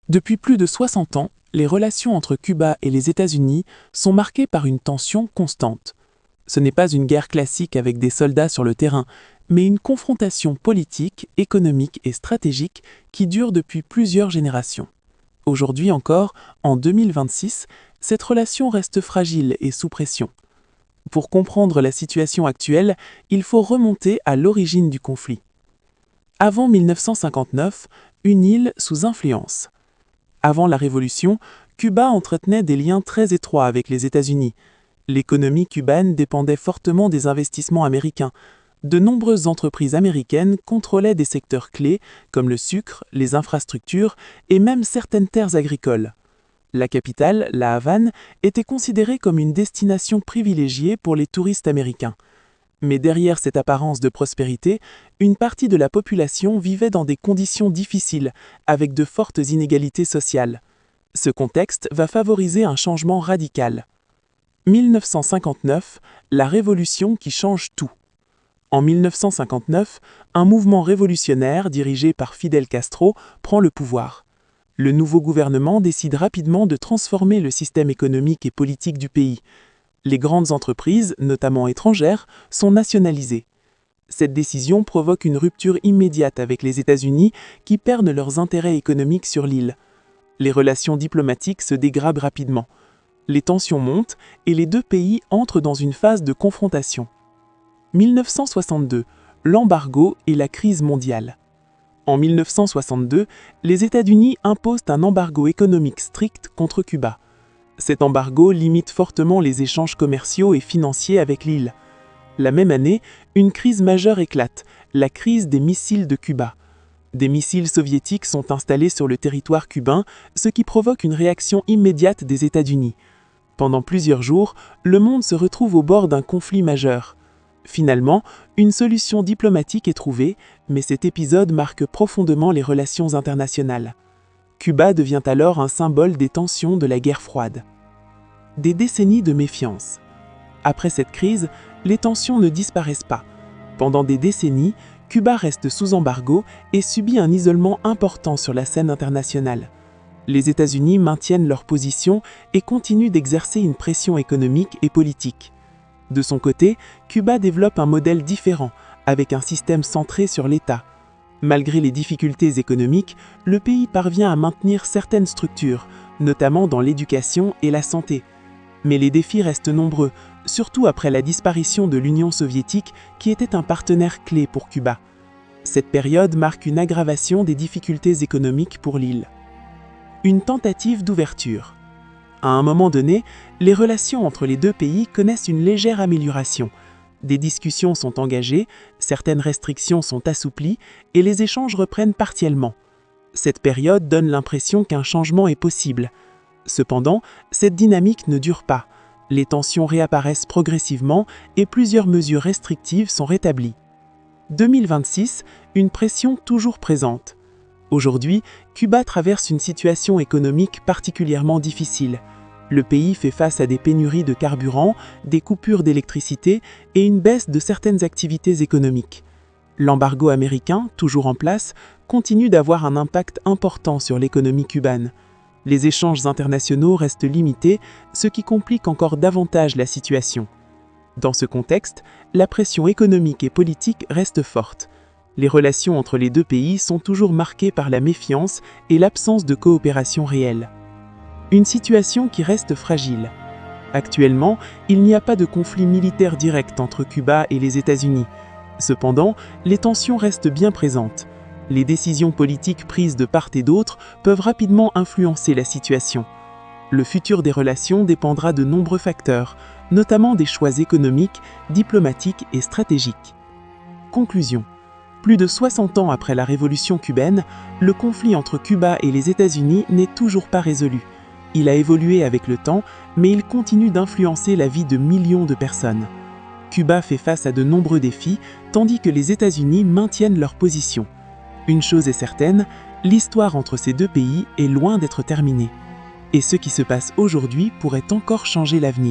Depuis plus de 60 ans, les relations entre Cuba et les États-Unis sont marquées par une tension constante. Ce n'est pas une guerre classique avec des soldats sur le terrain, mais une confrontation politique, économique et stratégique qui dure depuis plusieurs générations. Aujourd'hui encore, en 2026, cette relation reste fragile et sous pression. Pour comprendre la situation actuelle, il faut remonter à l'origine du conflit. Avant 1959, une île sous influence. Avant la Révolution, Cuba entretenait des liens très étroits avec les États-Unis. L'économie cubaine dépendait fortement des investissements américains. De nombreuses entreprises américaines contrôlaient des secteurs clés comme le sucre, les infrastructures et même certaines terres agricoles. La capitale, La Havane, était considérée comme une destination privilégiée pour les touristes américains. Mais derrière cette apparence de prospérité, une partie de la population vivait dans des conditions difficiles, avec de fortes inégalités sociales. Ce contexte va favoriser un changement radical. 1959, la révolution qui change tout. En 1959, un mouvement révolutionnaire dirigé par Fidel Castro prend le pouvoir. Le nouveau gouvernement décide rapidement de transformer le système économique et politique du pays. Les grandes entreprises, notamment étrangères, sont nationalisées. Cette décision provoque une rupture immédiate avec les États-Unis qui perdent leurs intérêts économiques sur l'île. Les relations diplomatiques se dégradent rapidement. Les tensions montent et les deux pays entrent dans une phase de confrontation. 1962, l'embargo et la crise mondiale. En 1962, les États-Unis imposent un embargo économique strict contre Cuba. Cet embargo limite fortement les échanges commerciaux et financiers avec l'île. La même année, une crise majeure éclate, la crise des missiles de Cuba. Des missiles soviétiques sont installés sur le territoire cubain, ce qui provoque une réaction immédiate des États-Unis. Pendant plusieurs jours, le monde se retrouve au bord d'un conflit majeur. Finalement, une solution diplomatique est trouvée, mais cet épisode marque profondément les relations internationales. Cuba devient alors un symbole des tensions de la guerre froide. Des décennies de méfiance. Après cette crise, les tensions ne disparaissent pas. Pendant des décennies, Cuba reste sous embargo et subit un isolement important sur la scène internationale. Les États-Unis maintiennent leur position et continuent d'exercer une pression économique et politique. De son côté, Cuba développe un modèle différent, avec un système centré sur l'État. Malgré les difficultés économiques, le pays parvient à maintenir certaines structures, notamment dans l'éducation et la santé. Mais les défis restent nombreux, surtout après la disparition de l'Union soviétique qui était un partenaire clé pour Cuba. Cette période marque une aggravation des difficultés économiques pour l'île. Une tentative d'ouverture. À un moment donné, les relations entre les deux pays connaissent une légère amélioration. Des discussions sont engagées, certaines restrictions sont assouplies et les échanges reprennent partiellement. Cette période donne l'impression qu'un changement est possible. Cependant, cette dynamique ne dure pas. Les tensions réapparaissent progressivement et plusieurs mesures restrictives sont rétablies. 2026, une pression toujours présente. Aujourd'hui, Cuba traverse une situation économique particulièrement difficile. Le pays fait face à des pénuries de carburant, des coupures d'électricité et une baisse de certaines activités économiques. L'embargo américain, toujours en place, continue d'avoir un impact important sur l'économie cubaine. Les échanges internationaux restent limités, ce qui complique encore davantage la situation. Dans ce contexte, la pression économique et politique reste forte. Les relations entre les deux pays sont toujours marquées par la méfiance et l'absence de coopération réelle. Une situation qui reste fragile. Actuellement, il n'y a pas de conflit militaire direct entre Cuba et les États-Unis. Cependant, les tensions restent bien présentes. Les décisions politiques prises de part et d'autre peuvent rapidement influencer la situation. Le futur des relations dépendra de nombreux facteurs, notamment des choix économiques, diplomatiques et stratégiques. Conclusion. Plus de 60 ans après la révolution cubaine, le conflit entre Cuba et les États-Unis n'est toujours pas résolu. Il a évolué avec le temps, mais il continue d'influencer la vie de millions de personnes. Cuba fait face à de nombreux défis, tandis que les États-Unis maintiennent leur position. Une chose est certaine, l'histoire entre ces deux pays est loin d'être terminée. Et ce qui se passe aujourd'hui pourrait encore changer l'avenir.